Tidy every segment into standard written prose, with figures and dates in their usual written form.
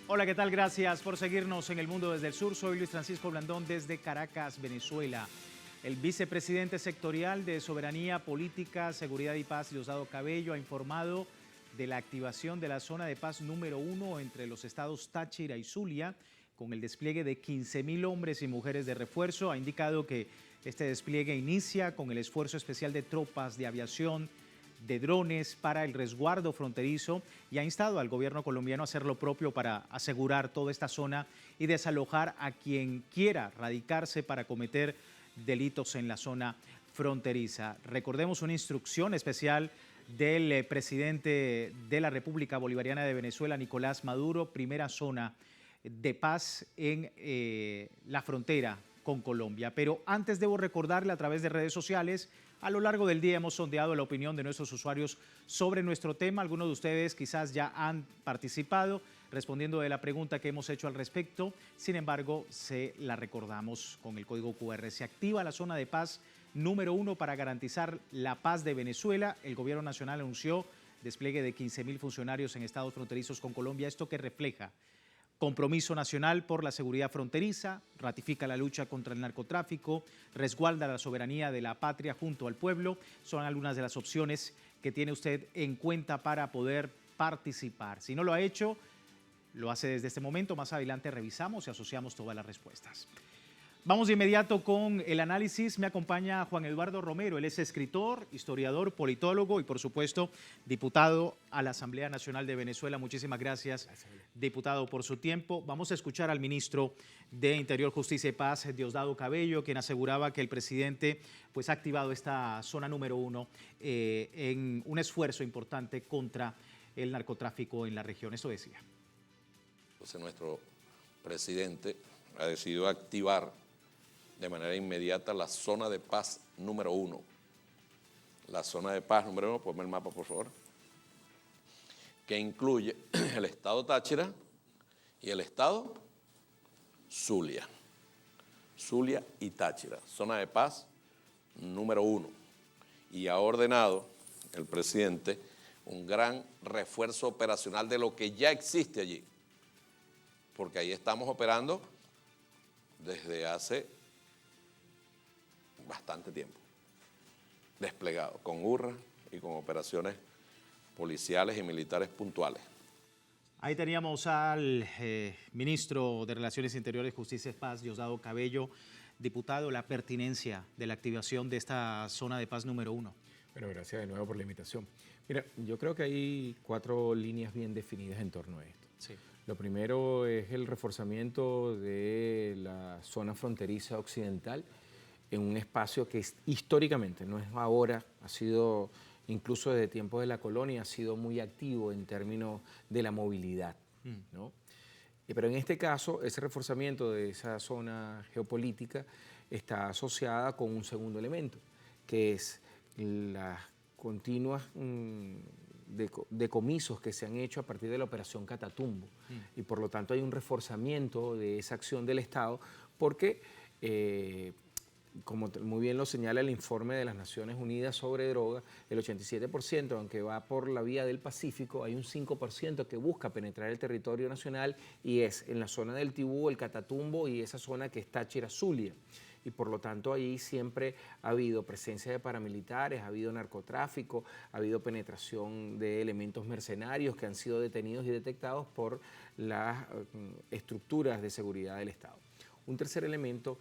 Hola, ¿qué tal? Gracias por seguirnos en El Mundo desde el Sur. Soy Luis Francisco Blandón desde Caracas, Venezuela. El vicepresidente sectorial de Soberanía, Política, Seguridad y Paz, Diosdado Cabello, ha informado de la activación de la zona de paz número 1 entre los estados Táchira y Zulia, con el despliegue de 15.000 hombres y mujeres de refuerzo. Ha indicado que este despliegue inicia con el esfuerzo especial de tropas de aviación, de drones para el resguardo fronterizo, y ha instado al gobierno colombiano a hacer lo propio para asegurar toda esta zona y desalojar a quien quiera radicarse para cometer delitos en la zona fronteriza. Recordemos una instrucción especial del presidente de la República Bolivariana de Venezuela, Nicolás Maduro, primera zona de paz en la frontera con Colombia. Pero antes debo recordarle a través de redes sociales, a lo largo del día hemos sondeado la opinión de nuestros usuarios sobre nuestro tema. Algunos de ustedes quizás ya han participado respondiendo de la pregunta que hemos hecho al respecto. Sin embargo, se la recordamos con el código QR. Se activa la zona de paz número 1 para garantizar la paz de Venezuela. El gobierno nacional anunció despliegue de 15.000 funcionarios en estados fronterizos con Colombia. Esto que refleja compromiso nacional por la seguridad fronteriza, ratifica la lucha contra el narcotráfico, resguarda la soberanía de la patria junto al pueblo. Son algunas de las opciones que tiene usted en cuenta para poder participar. Si no lo ha hecho, lo hace desde este momento. Más adelante revisamos y asociamos todas las respuestas. Vamos de inmediato con el análisis. Me acompaña Juan Eduardo Romero. Él es escritor, historiador, politólogo y, por supuesto, diputado a la Asamblea Nacional de Venezuela. Muchísimas gracias, diputado, por su tiempo. Vamos a escuchar al ministro de Interior, Justicia y Paz, Diosdado Cabello, quien aseguraba que el presidente ha activado esta zona número 1 en un esfuerzo importante contra el narcotráfico en la región. Eso decía. Entonces, nuestro presidente ha decidido activar de manera inmediata la zona de paz número 1. La zona de paz número 1, ponme el mapa por favor, que incluye el estado Táchira y el estado Zulia. Zulia y Táchira, zona de paz número 1. Y ha ordenado el presidente un gran refuerzo operacional de lo que ya existe allí, porque ahí estamos operando desde hace bastante tiempo, desplegado con URRA y con operaciones policiales y militares puntuales. Ahí teníamos al ministro de Relaciones Interiores, Justicia y Paz, Diosdado Cabello. Diputado, la pertinencia de la activación de esta zona de paz número 1. Bueno, gracias de nuevo por la invitación. Mira, yo creo que hay 4 líneas bien definidas en torno a esto. Sí. Lo primero es el reforzamiento de la zona fronteriza occidental en un espacio que históricamente, no es ahora, ha sido incluso desde tiempos de la colonia, ha sido muy activo en términos de la movilidad, ¿no? Pero en este caso, ese reforzamiento de esa zona geopolítica está asociada con un segundo elemento, que es las continuas decomisos que se han hecho a partir de la operación Catatumbo. Y por lo tanto hay un reforzamiento de esa acción del Estado porque, como muy bien lo señala el informe de las Naciones Unidas sobre droga, el 87%, aunque va por la vía del Pacífico, hay un 5% que busca penetrar el territorio nacional y es en la zona del Tibú, el Catatumbo y esa zona que está Táchira Zulia. Y por lo tanto ahí siempre ha habido presencia de paramilitares, ha habido narcotráfico, ha habido penetración de elementos mercenarios que han sido detenidos y detectados por las estructuras de seguridad del Estado. Un tercer elemento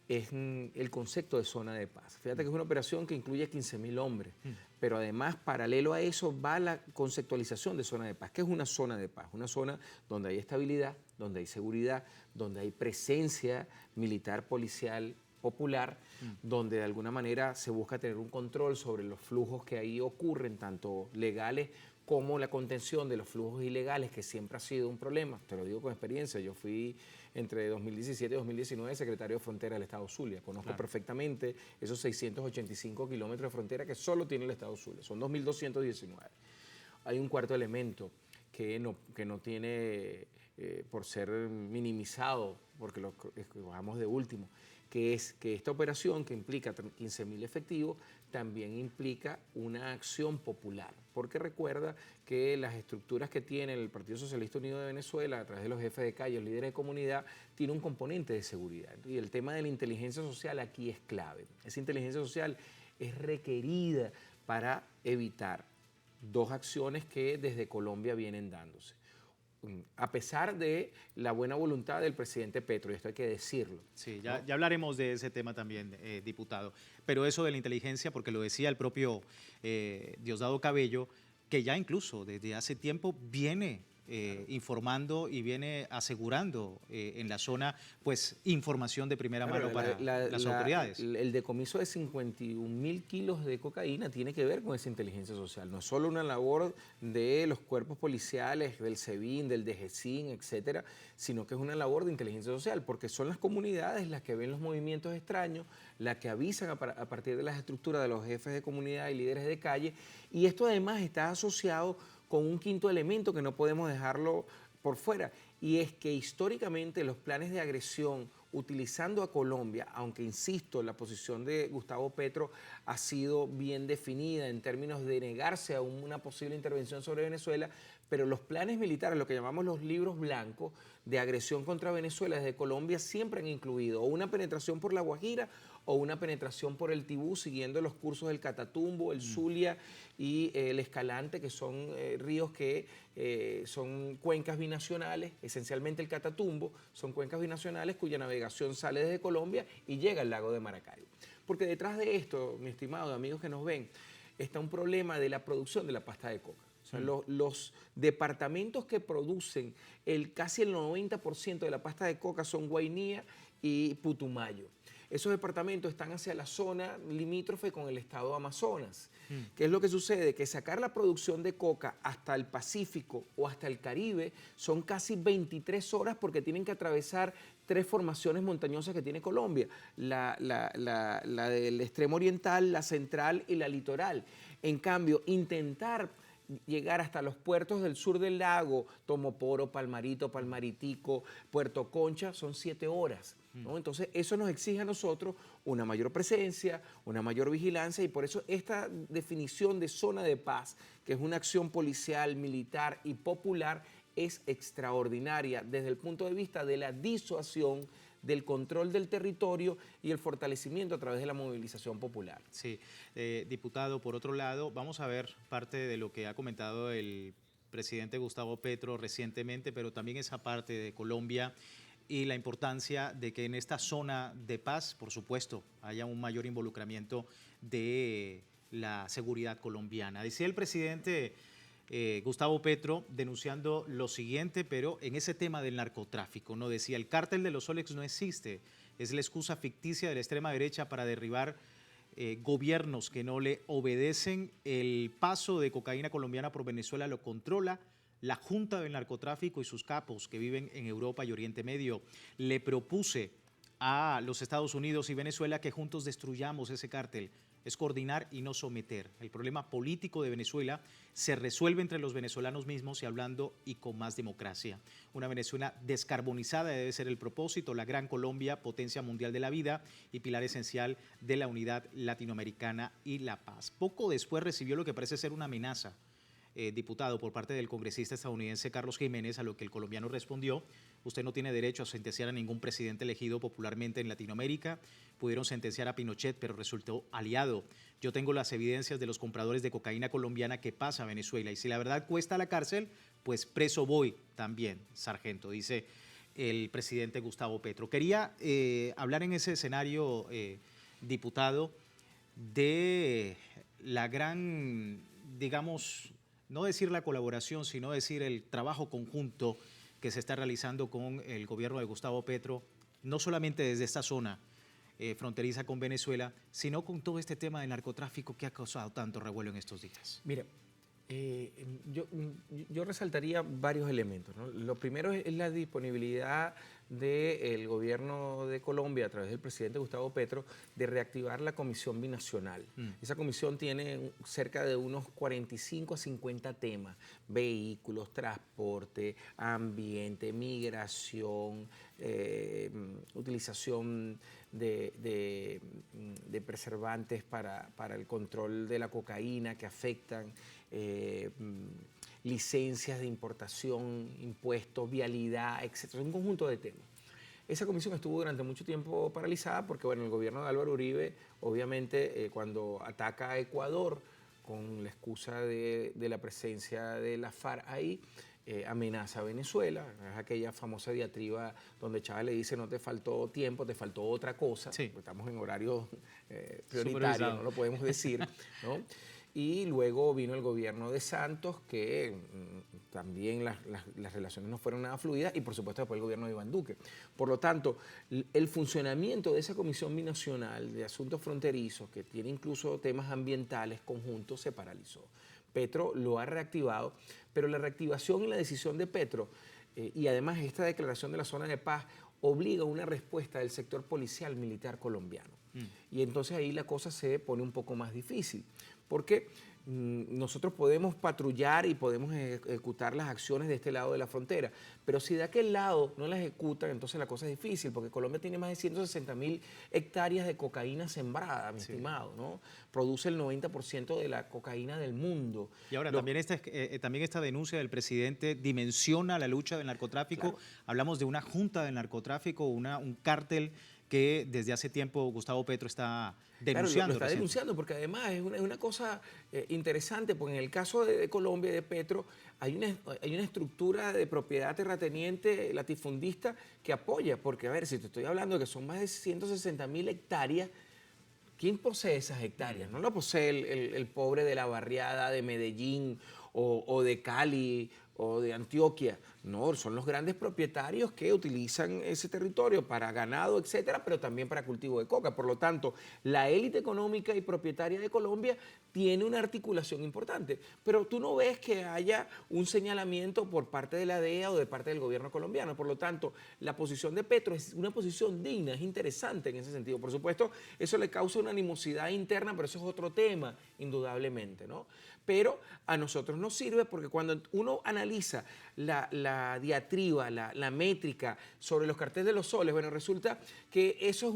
es el concepto de zona de paz. Fíjate que es una operación que incluye 15.000 hombres, pero además, paralelo a eso, va la conceptualización de zona de paz. ¿Qué es una zona de paz? Una zona donde hay estabilidad, donde hay seguridad, donde hay presencia militar, policial, popular, donde de alguna manera se busca tener un control sobre los flujos que ahí ocurren, tanto legales como la contención de los flujos ilegales, que siempre ha sido un problema. Te lo digo con experiencia, yo fui entre 2017 y 2019 secretario de Frontera del Estado Zulia. Conozco perfectamente esos 685 kilómetros de frontera que solo tiene el Estado Zulia, son 2.219. Hay un cuarto elemento que no tiene por ser minimizado, porque lo bajamos de último, que es que esta operación, que implica 15.000 efectivos, también implica una acción popular, porque recuerda que las estructuras que tiene el Partido Socialista Unido de Venezuela, a través de los jefes de calle, los líderes de comunidad, tiene un componente de seguridad. Y el tema de la inteligencia social aquí es clave. Esa inteligencia social es requerida para evitar dos acciones que desde Colombia vienen dándose. A pesar de la buena voluntad del presidente Petro, y esto hay que decirlo. Sí, ya hablaremos de ese tema también, diputado. Pero eso de la inteligencia, porque lo decía el propio Diosdado Cabello, que ya incluso desde hace tiempo viene informando y viene asegurando en la zona pues información de primera mano para las autoridades. El decomiso de 51.000 kilos de cocaína tiene que ver con esa inteligencia social. No es solo una labor de los cuerpos policiales, del SEBIN, del DGCIN, etcétera, sino que es una labor de inteligencia social, porque son las comunidades las que ven los movimientos extraños, las que avisan a partir de las estructuras de los jefes de comunidad y líderes de calle, y esto además está asociado con un quinto elemento que no podemos dejarlo por fuera, y es que históricamente los planes de agresión utilizando a Colombia, aunque insisto, la posición de Gustavo Petro ha sido bien definida en términos de negarse a una posible intervención sobre Venezuela, pero los planes militares, lo que llamamos los libros blancos de agresión contra Venezuela desde Colombia, siempre han incluido o una penetración por La Guajira o una penetración por el Tibú, siguiendo los cursos del Catatumbo, el Zulia y el Escalante, que son ríos que son cuencas binacionales, esencialmente el Catatumbo, son cuencas binacionales cuya navegación sale desde Colombia y llega al lago de Maracaibo. Porque detrás de esto, mi estimado, amigos que nos ven, está un problema de la producción de la pasta de coca. O sea, los departamentos que producen casi el 90% de la pasta de coca son Guainía y Putumayo. Esos departamentos están hacia la zona limítrofe con el estado de Amazonas. ¿Qué es lo que sucede? Que sacar la producción de coca hasta el Pacífico o hasta el Caribe son casi 23 horas porque tienen que atravesar 3 formaciones montañosas que tiene Colombia. La del extremo oriental, la central y la litoral. En cambio, intentar llegar hasta los puertos del sur del lago, Tomoporo, Palmarito, Palmaritico, Puerto Concha, son 7 horas. ¿no? Entonces, eso nos exige a nosotros una mayor presencia, una mayor vigilancia, y por eso esta definición de zona de paz, que es una acción policial, militar y popular, es extraordinaria desde el punto de vista de la disuasión, del control del territorio y el fortalecimiento a través de la movilización popular. Sí, diputado, por otro lado, vamos a ver parte de lo que ha comentado el presidente Gustavo Petro recientemente, pero también esa parte de Colombia y la importancia de que en esta zona de paz, por supuesto, haya un mayor involucramiento de la seguridad colombiana. Decía el presidente Gustavo Petro denunciando lo siguiente, pero en ese tema del narcotráfico, ¿no? Decía, el cártel de los Solex no existe, es la excusa ficticia de la extrema derecha para derribar gobiernos que no le obedecen. El paso de cocaína colombiana por Venezuela lo controla la Junta del Narcotráfico y sus capos que viven en Europa y Oriente Medio. Le propuse a los Estados Unidos y Venezuela que juntos destruyamos ese cártel. Es coordinar y no someter. El problema político de Venezuela se resuelve entre los venezolanos mismos y hablando y con más democracia. Una Venezuela descarbonizada debe ser el propósito. La Gran Colombia, potencia mundial de la vida y pilar esencial de la unidad latinoamericana y la paz. Poco después recibió lo que parece ser una amenaza, diputado, por parte del congresista estadounidense Carlos Jiménez, a lo que el colombiano respondió: usted no tiene derecho a sentenciar a ningún presidente elegido popularmente en Latinoamérica. Pudieron sentenciar a Pinochet, pero resultó aliado. Yo tengo las evidencias de los compradores de cocaína colombiana que pasa a Venezuela, y si la verdad cuesta la cárcel, pues preso voy también, sargento, dice el presidente Gustavo Petro. Quería hablar en ese escenario, diputado, de la gran, digamos, no decir la colaboración, sino decir el trabajo conjunto que se está realizando con el gobierno de Gustavo Petro, no solamente desde esta zona fronteriza con Venezuela, sino con todo este tema del narcotráfico que ha causado tanto revuelo en estos días. Mire, Yo resaltaría varios elementos, ¿no? Lo primero es la disponibilidad del gobierno de Colombia, a través del presidente Gustavo Petro, de reactivar la comisión binacional. Esa comisión tiene cerca de unos 45 a 50 temas: vehículos, transporte, ambiente, migración, utilización de preservantes para el control de la cocaína que afectan, licencias de importación, impuestos, vialidad, etc. Un conjunto de temas. Esa comisión estuvo durante mucho tiempo paralizada porque, bueno, el gobierno de Álvaro Uribe, obviamente, cuando ataca a Ecuador con la excusa de la presencia de la FARC ahí, amenaza a Venezuela. Es aquella famosa diatriba donde Chávez le dice: no te faltó tiempo, te faltó otra cosa. Sí. Estamos en horario prioritario, no lo podemos decir, ¿no? Y luego vino el gobierno de Santos, que también las relaciones no fueron nada fluidas, y por supuesto después el gobierno de Iván Duque. Por lo tanto, el funcionamiento de esa Comisión Binacional de Asuntos Fronterizos, que tiene incluso temas ambientales conjuntos, se paralizó. Petro lo ha reactivado, pero la reactivación y la decisión de Petro, y además esta declaración de la zona de paz, obliga a una respuesta del sector policial militar colombiano. Y entonces ahí la cosa se pone un poco más difícil, porque nosotros podemos patrullar y podemos ejecutar las acciones de este lado de la frontera, pero si de aquel lado no las ejecutan, entonces la cosa es difícil, porque Colombia tiene más de 160.000 hectáreas de cocaína sembrada, mi estimado, ¿no? Produce el 90% de la cocaína del mundo. Y ahora también esta denuncia del presidente dimensiona la lucha del narcotráfico. Claro. Hablamos de una junta del narcotráfico, un cártel que desde hace tiempo Gustavo Petro está denunciando. Claro, lo está denunciando, porque además es una cosa interesante, porque en el caso de Colombia y de Petro hay una estructura de propiedad terrateniente latifundista que apoya, porque a ver, si te estoy hablando de que son más de 160.000 hectáreas, ¿quién posee esas hectáreas? No lo posee el pobre de la barriada de Medellín o de Cali o de Antioquia. No, son los grandes propietarios que utilizan ese territorio para ganado, etcétera, pero también para cultivo de coca. Por lo tanto, la élite económica y propietaria de Colombia tiene una articulación importante. Pero tú no ves que haya un señalamiento por parte de la DEA o de parte del gobierno colombiano. Por lo tanto, la posición de Petro es una posición digna, es interesante en ese sentido. Por supuesto, eso le causa una animosidad interna, pero eso es otro tema, indudablemente, ¿no? Pero a nosotros nos sirve porque cuando uno analiza la diatriba, la métrica sobre los carteles de los soles, bueno, resulta que eso es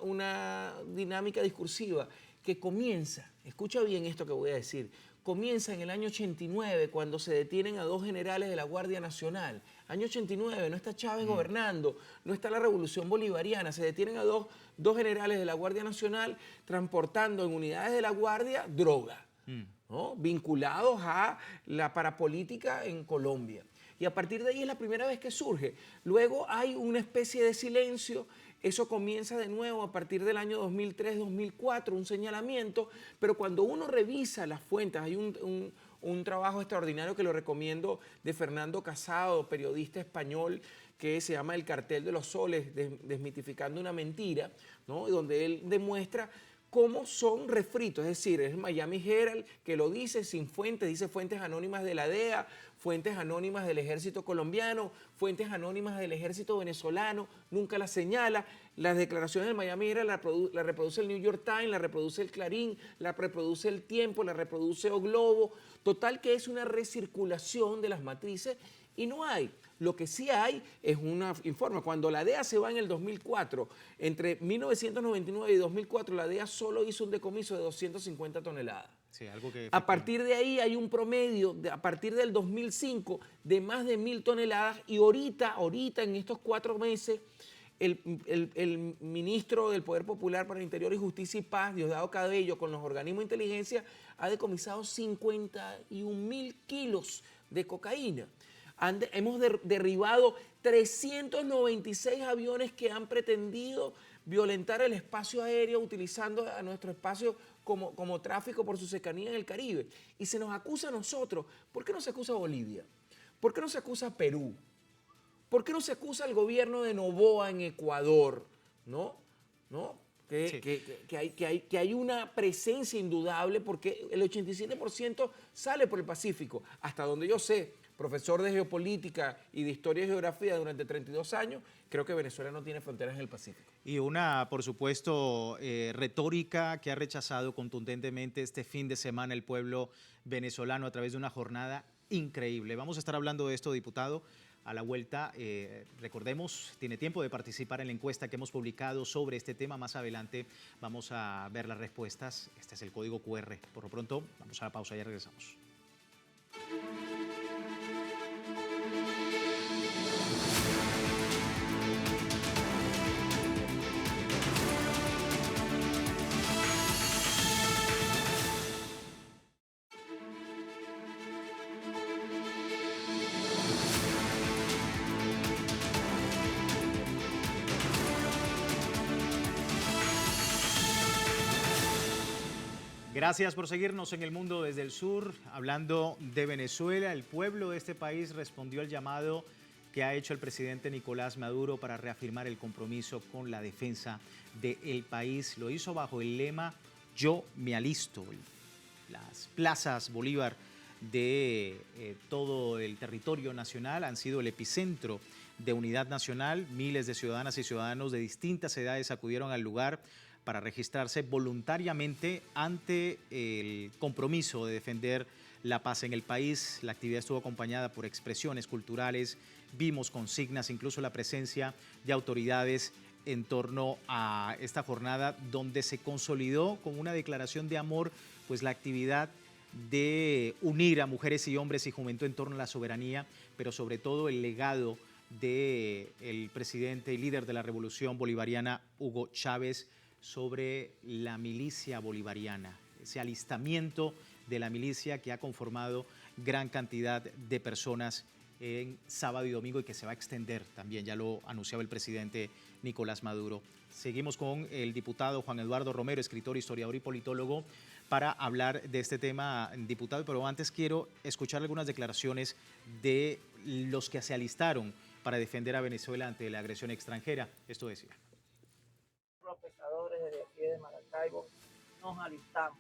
una dinámica discursiva que comienza, escucha bien esto que voy a decir, comienza en el año 89 cuando se detienen a 2 generales de la Guardia Nacional. Año 89, no está Chávez gobernando, no está la Revolución Bolivariana, se detienen a dos generales de la Guardia Nacional transportando en unidades de la Guardia droga, ¿no? Vinculados a la parapolítica en Colombia. Y a partir de ahí es la primera vez que surge. Luego hay una especie de silencio. Eso comienza de nuevo a partir del año 2003-2004, un señalamiento. Pero cuando uno revisa las fuentes, hay un trabajo extraordinario que lo recomiendo de Fernando Casado, periodista español, que se llama El cartel de los soles, desmitificando una mentira, ¿no? Donde él demuestra cómo son refritos, es decir, es el Miami Herald que lo dice sin fuentes, dice fuentes anónimas de la DEA, fuentes anónimas del ejército colombiano, fuentes anónimas del ejército venezolano, nunca las señala. Las declaraciones del Miami Herald la reproduce el New York Times, la reproduce el Clarín, la reproduce el Tiempo, la reproduce O Globo. Total que es una recirculación de las matrices y no hay. Lo que sí hay es un informe. Cuando la DEA se va en el 2004, entre 1999 y 2004, la DEA solo hizo un decomiso de 250 toneladas. Sí, algo que a partir de ahí hay un promedio, a partir del 2005, de más de 1.000 toneladas. Y ahorita, en estos 4 meses, el ministro del Poder Popular para Interior y Justicia y Paz, Diosdado Cabello, con los organismos de inteligencia, ha decomisado 51.000 kilos de cocaína. Hemos derribado 396 aviones que han pretendido violentar el espacio aéreo utilizando a nuestro espacio como tráfico por su cercanía en el Caribe. Y se nos acusa a nosotros. ¿Por qué no se acusa a Bolivia? ¿Por qué no se acusa a Perú? ¿Por qué no se acusa al gobierno de Noboa en Ecuador? ¿No? Sí. que hay una presencia indudable porque el 87% sale por el Pacífico. Hasta donde yo sé, profesor de geopolítica y de historia y geografía durante 32 años, creo que Venezuela no tiene fronteras en el Pacífico. Y una, por supuesto, retórica que ha rechazado contundentemente este fin de semana el pueblo venezolano a través de una jornada increíble. Vamos a estar hablando de esto, diputado. A la vuelta, recordemos, tiene tiempo de participar en la encuesta que hemos publicado sobre este tema. Más adelante vamos a ver las respuestas. Este es el código QR. Por lo pronto, vamos a la pausa y ya regresamos. Gracias por seguirnos en El Mundo desde el Sur. Hablando de Venezuela, el pueblo de este país respondió al llamado que ha hecho el presidente Nicolás Maduro para reafirmar el compromiso con la defensa del país. Lo hizo bajo el lema "Yo me alisto". Las plazas Bolívar de todo el territorio nacional han sido el epicentro de unidad nacional. Miles de ciudadanas y ciudadanos de distintas edades acudieron al lugar para registrarse voluntariamente ante el compromiso de defender la paz en el país. La actividad estuvo acompañada por expresiones culturales, vimos consignas, incluso la presencia de autoridades en torno a esta jornada donde se consolidó con una declaración de amor, pues la actividad de unir a mujeres y hombres y juventud en torno a la soberanía, pero sobre todo el legado del presidente y líder de la revolución bolivariana, Hugo Chávez, sobre la milicia bolivariana, ese alistamiento de la milicia que ha conformado gran cantidad de personas en sábado y domingo y que se va a extender también, ya lo anunciaba el presidente Nicolás Maduro. Seguimos con el diputado Juan Eduardo Romero, escritor, historiador y politólogo, para hablar de este tema, diputado, pero antes quiero escuchar algunas declaraciones de los que se alistaron para defender a Venezuela ante la agresión extranjera. Esto decía. Los pescadores de aquí de Maracaibo nos alistamos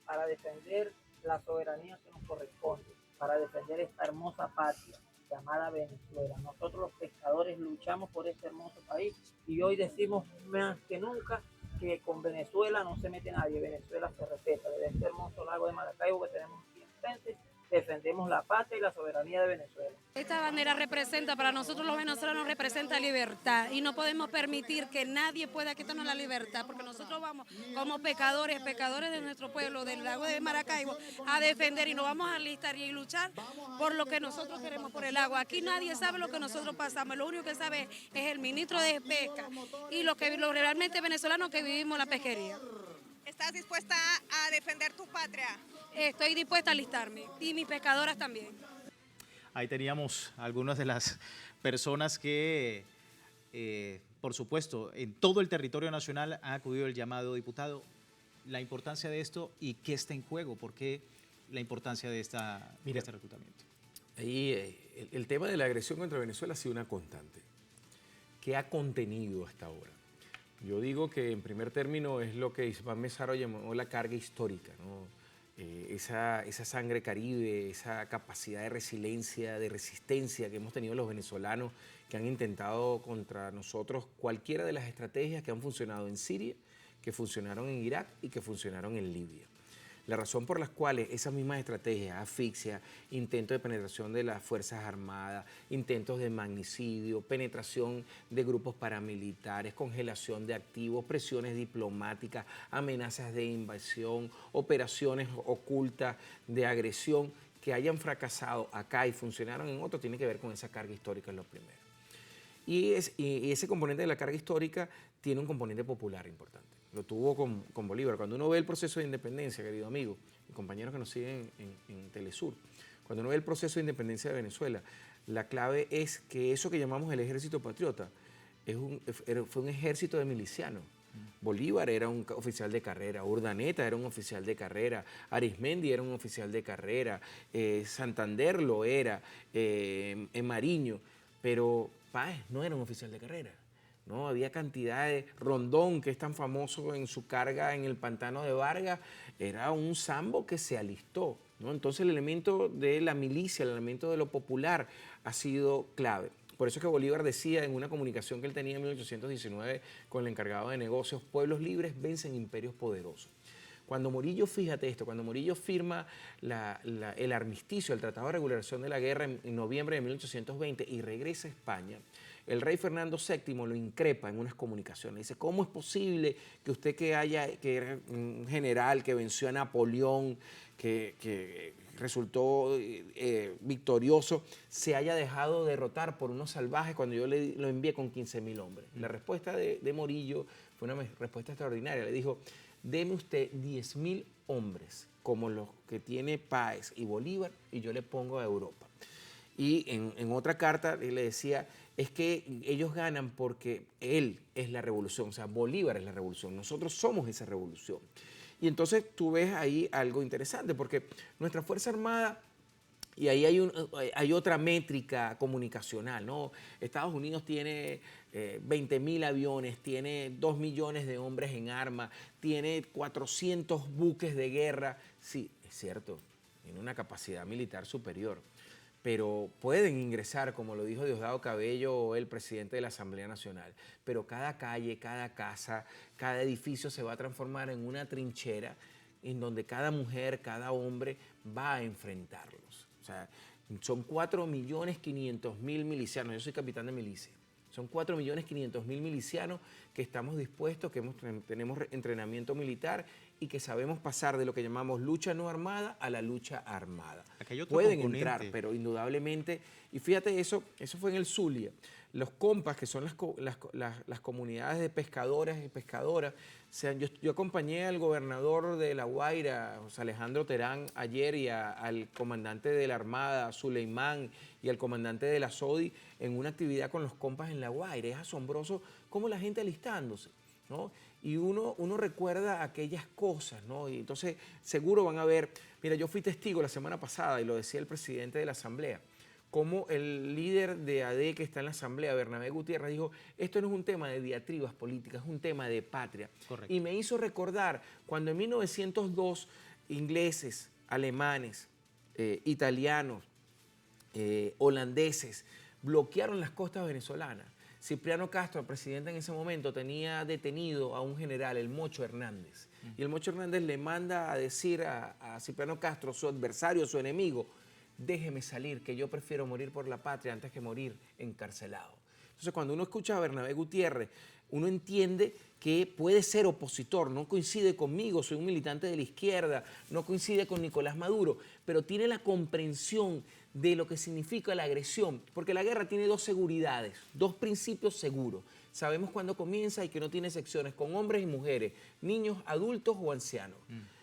para defender la soberanía que nos corresponde, para defender esta hermosa patria llamada Venezuela. Nosotros los pescadores luchamos por este hermoso país y hoy decimos más que nunca que con Venezuela no se mete nadie, Venezuela se respeta. Desde este hermoso lago de Maracaibo que tenemos aquí enfrente, defendemos la patria y la soberanía de Venezuela. Esta bandera representa, para nosotros los venezolanos, representa libertad y no podemos permitir que nadie pueda quitarnos la libertad, porque nosotros vamos como pecadores de nuestro pueblo, del lago de Maracaibo, a defender y nos vamos a alistar y luchar por lo que nosotros queremos, por el agua. Aquí nadie sabe lo que nosotros pasamos, lo único que sabe es el ministro de Pesca y los realmente venezolanos que vivimos la pesquería. ¿Estás dispuesta a defender tu patria? Estoy dispuesta a alistarme y mis pescadoras también. Ahí teníamos algunas de las personas que, por supuesto, en todo el territorio nacional han acudido el llamado. Diputado, la importancia de esto y qué está en juego, por qué la importancia de este reclutamiento. Ahí el tema de la agresión contra Venezuela ha sido una constante. ¿Qué ha contenido hasta ahora? Yo digo que en primer término es lo que Ismael Mesaro llamó la carga histórica, ¿no? Esa sangre caribe, esa capacidad de resiliencia, de resistencia que hemos tenido los venezolanos que han intentado contra nosotros cualquiera de las estrategias que han funcionado en Siria, que funcionaron en Irak y que funcionaron en Libia. La razón por las cuales esas mismas estrategias, asfixia, intentos de penetración de las Fuerzas Armadas, intentos de magnicidio, penetración de grupos paramilitares, congelación de activos, presiones diplomáticas, amenazas de invasión, operaciones ocultas de agresión que hayan fracasado acá y funcionaron en otro, tiene que ver con esa carga histórica, es lo primero. Y ese componente de la carga histórica tiene un componente popular importante. Lo tuvo con Bolívar. Cuando uno ve el proceso de independencia, querido amigo y compañeros que nos siguen en Telesur, cuando uno ve el proceso de independencia de Venezuela, la clave es que eso que llamamos el ejército patriota fue un ejército de milicianos. Bolívar era un oficial de carrera, Urdaneta era un oficial de carrera, Arismendi era un oficial de carrera, Santander lo era, Mariño, pero Páez no era un oficial de carrera. ¿no? Había cantidad de Rondón, que es tan famoso en su carga en el pantano de Vargas, era un sambo que se alistó, ¿no? Entonces el elemento de la milicia, el elemento de lo popular ha sido clave. Por eso es que Bolívar decía en una comunicación que él tenía en 1819 con el encargado de negocios, pueblos libres vencen imperios poderosos. Cuando Morillo, fíjate esto, cuando Morillo firma el armisticio, el Tratado de Regulación de la Guerra en noviembre de 1820 y regresa a España, el rey Fernando VII lo increpa en unas comunicaciones. Dice, ¿cómo es posible que usted que era un general que venció a Napoleón, que resultó victorioso, se haya dejado derrotar por unos salvajes cuando yo lo envié con 15.000 hombres? La respuesta de Morillo fue una respuesta extraordinaria. Le dijo, deme usted 10.000 hombres como los que tiene Páez y Bolívar y yo le pongo a Europa. Y en otra carta él le decía, es que ellos ganan porque él es la revolución, o sea, Bolívar es la revolución, nosotros somos esa revolución. Y entonces tú ves ahí algo interesante, porque nuestra Fuerza Armada, y ahí hay otra métrica comunicacional, ¿no? Estados Unidos tiene 20.000 aviones, tiene 2 millones de hombres en armas, tiene 400 buques de guerra. Sí, es cierto, tiene una capacidad militar superior, pero pueden ingresar, como lo dijo Diosdado Cabello, el presidente de la Asamblea Nacional. Pero cada calle, cada casa, cada edificio se va a transformar en una trinchera en donde cada mujer, cada hombre va a enfrentarlos. O sea, son 4.500.000 milicianos. Yo soy capitán de milicia. Son 4.500.000 milicianos que estamos dispuestos, que tenemos entrenamiento militar y que sabemos pasar de lo que llamamos lucha no armada a la lucha armada. Pueden entrar, pero indudablemente, y fíjate eso fue en el Zulia. Los compas, que son las comunidades de pescadores y pescadoras, yo acompañé al gobernador de La Guaira, José Alejandro Terán, ayer, y al comandante de la Armada, Suleimán, y al comandante de la SODI, en una actividad con los compas en La Guaira. Es asombroso cómo la gente alistándose, ¿no? Y uno recuerda aquellas cosas, ¿no? Y entonces seguro van a ver, mira, yo fui testigo la semana pasada, y lo decía el presidente de la Asamblea, como el líder de AD que está en la Asamblea, Bernabé Gutiérrez, dijo, esto no es un tema de diatribas políticas, es un tema de patria. Correcto. Y me hizo recordar cuando en 1902 ingleses, alemanes, italianos, holandeses bloquearon las costas venezolanas. Cipriano Castro, el presidente en ese momento, tenía detenido a un general, el Mocho Hernández. Y el Mocho Hernández le manda a decir a Cipriano Castro, su adversario, su enemigo, déjeme salir, que yo prefiero morir por la patria antes que morir encarcelado. Entonces, cuando uno escucha a Bernabé Gutiérrez, uno entiende que puede ser opositor, no coincide conmigo, soy un militante de la izquierda, no coincide con Nicolás Maduro, pero tiene la comprensión de lo que significa la agresión, porque la guerra tiene dos seguridades, dos principios seguros. Sabemos cuándo comienza y que no tiene secciones con hombres y mujeres, niños, adultos o ancianos.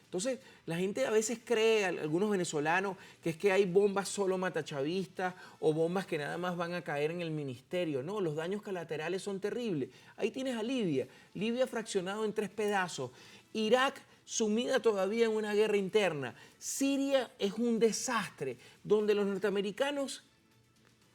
Entonces, la gente a veces cree, algunos venezolanos, que es que hay bombas solo matachavistas o bombas que nada más van a caer en el ministerio. No, los daños colaterales son terribles. Ahí tienes a Libia, Libia fraccionado en 3 pedazos, Irak sumida todavía en una guerra interna, Siria es un desastre, donde los norteamericanos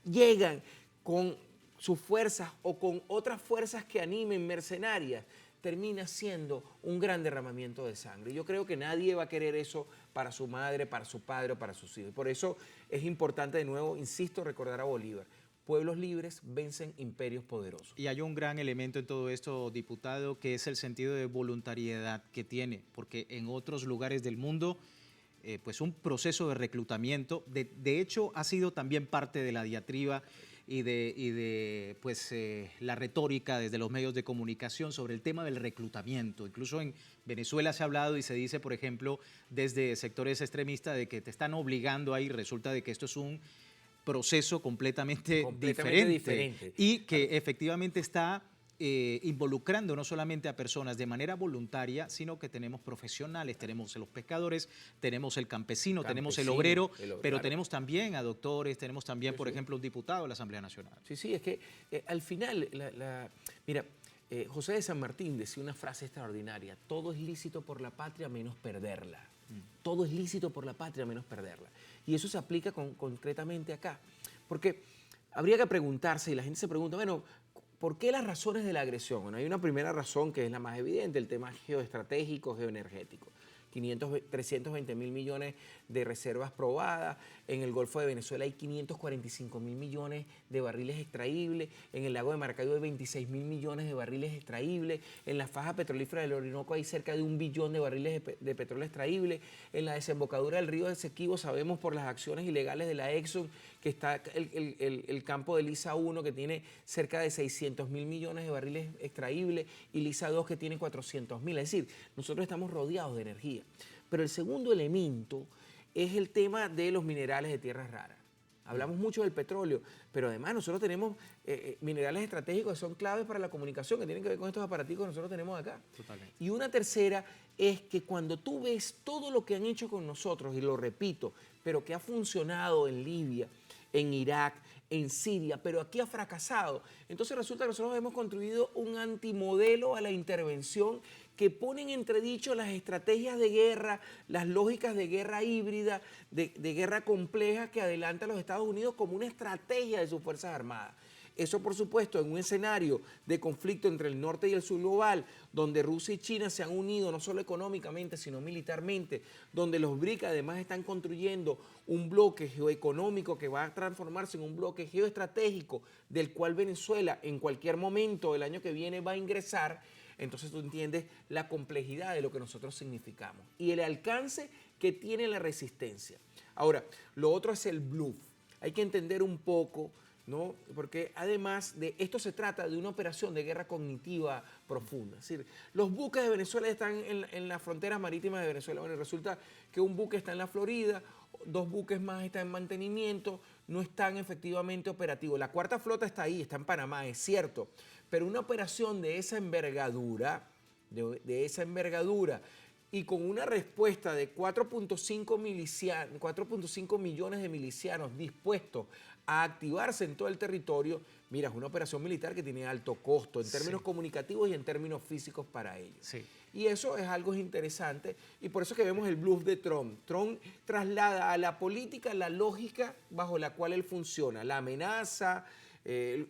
llegan con sus fuerzas o con otras fuerzas que animen mercenarias, termina siendo un gran derramamiento de sangre. Yo creo que nadie va a querer eso para su madre, para su padre o para sus hijos. Por eso es importante, de nuevo, insisto, recordar a Bolívar. Pueblos libres vencen imperios poderosos. Y hay un gran elemento en todo esto, diputado, que es el sentido de voluntariedad que tiene, porque en otros lugares del mundo, pues un proceso de reclutamiento, de hecho, ha sido también parte de la diatriba y de la retórica desde los medios de comunicación sobre el tema del reclutamiento. Incluso en Venezuela se ha hablado y se dice, por ejemplo, desde sectores extremistas de que te están obligando ahí, resulta de que esto es un proceso completamente diferente y que efectivamente está involucrando no solamente a personas de manera voluntaria, sino que tenemos profesionales, tenemos los pescadores, tenemos el campesino, tenemos el obrero, pero claro, tenemos también a doctores, tenemos también, por ejemplo, un diputado de la Asamblea Nacional. Sí, es que al final, mira, José de San Martín decía una frase extraordinaria, todo es lícito por la patria menos perderla. Todo es lícito por la patria menos perderla. Y eso se aplica concretamente acá. Porque habría que preguntarse, y la gente se pregunta, bueno, ¿por qué las razones de la agresión? Bueno, hay una primera razón que es la más evidente, el tema geoestratégico, geoenergético. 320 mil millones de reservas probadas. En el Golfo de Venezuela hay 545 mil millones de barriles extraíbles. En el lago de Maracaibo hay 26 mil millones de barriles extraíbles. En la faja petrolífera del Orinoco hay cerca de 1 billón de barriles de petróleo extraíble. En la desembocadura del río de Esequibo sabemos por las acciones ilegales de la Exxon que está el campo de Lisa 1 que tiene cerca de 600 mil millones de barriles extraíbles y Lisa 2 que tiene 400 mil. Es decir, nosotros estamos rodeados de energía. Pero el segundo elemento es el tema de los minerales de tierras raras. Hablamos mucho del petróleo, pero además nosotros tenemos minerales estratégicos que son claves para la comunicación, que tienen que ver con estos aparaticos que nosotros tenemos acá. Totalmente. Y una tercera es que cuando tú ves todo lo que han hecho con nosotros, y lo repito, pero que ha funcionado en Libia, en Irak, en Siria, pero aquí ha fracasado, entonces resulta que nosotros hemos construido un antimodelo a la intervención que pone en entredicho las estrategias de guerra, las lógicas de guerra híbrida, de guerra compleja que adelanta a los Estados Unidos como una estrategia de sus Fuerzas Armadas. Eso, por supuesto, en un escenario de conflicto entre el norte y el sur global, donde Rusia y China se han unido no solo económicamente, sino militarmente, donde los BRIC además están construyendo un bloque geoeconómico que va a transformarse en un bloque geoestratégico, del cual Venezuela en cualquier momento del año que viene va a ingresar. Entonces tú entiendes la complejidad de lo que nosotros significamos y el alcance que tiene la resistencia. Ahora, lo otro es el bluff. Hay que entender un poco, ¿no? Porque además de esto se trata de una operación de guerra cognitiva profunda. Es decir, los buques de Venezuela están en las fronteras marítimas de Venezuela. Bueno, resulta que un buque está en la Florida, 2 buques más están en mantenimiento, no están efectivamente operativos. La cuarta flota está ahí, está en Panamá, es cierto. Pero una operación de esa envergadura, y con una respuesta de 4.5 millones de milicianos dispuestos a activarse en todo el territorio, mira, es una operación militar que tiene alto costo en términos comunicativos y en términos físicos para ellos. Sí. Y eso es algo interesante y por eso que vemos el bluff de Trump. Trump traslada a la política la lógica bajo la cual él funciona, la amenaza,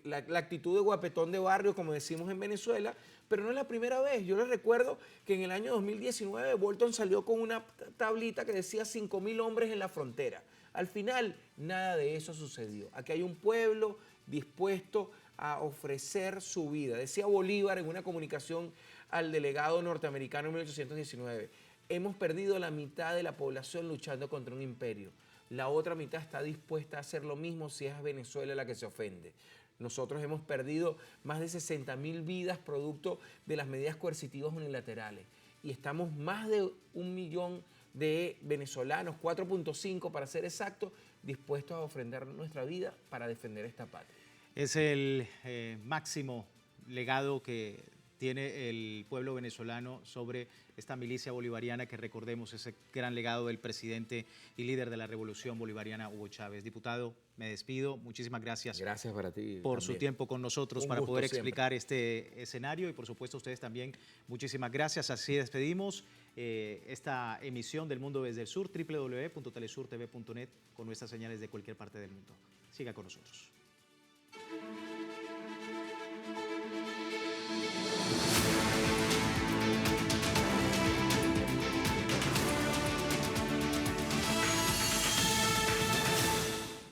la actitud de guapetón de barrio, como decimos en Venezuela, pero no es la primera vez. Yo les recuerdo que en el año 2019 Bolton salió con una tablita que decía 5.000 hombres en la frontera. Al final, nada de eso sucedió. Aquí hay un pueblo dispuesto a ofrecer su vida. Decía Bolívar en una comunicación al delegado norteamericano en 1819, hemos perdido la mitad de la población luchando contra un imperio. La otra mitad está dispuesta a hacer lo mismo si es Venezuela la que se ofende. Nosotros hemos perdido más de 60.000 vidas producto de las medidas coercitivas unilaterales. Y estamos más de 1 millón de venezolanos, 4.5 para ser exactos, dispuestos a ofrendar nuestra vida para defender esta patria. Es el máximo legado que tiene el pueblo venezolano sobre esta milicia bolivariana que, recordemos, ese gran legado del presidente y líder de la revolución bolivariana, Hugo Chávez. Diputado, me despido. Muchísimas gracias. Gracias para ti por también. su tiempo con nosotros Un para gusto poder siempre. explicar este escenario y, por supuesto, a ustedes también. Muchísimas gracias. Así despedimos esta emisión del Mundo desde el Sur, www.telesurtv.net, con nuestras señales de cualquier parte del mundo. Siga con nosotros.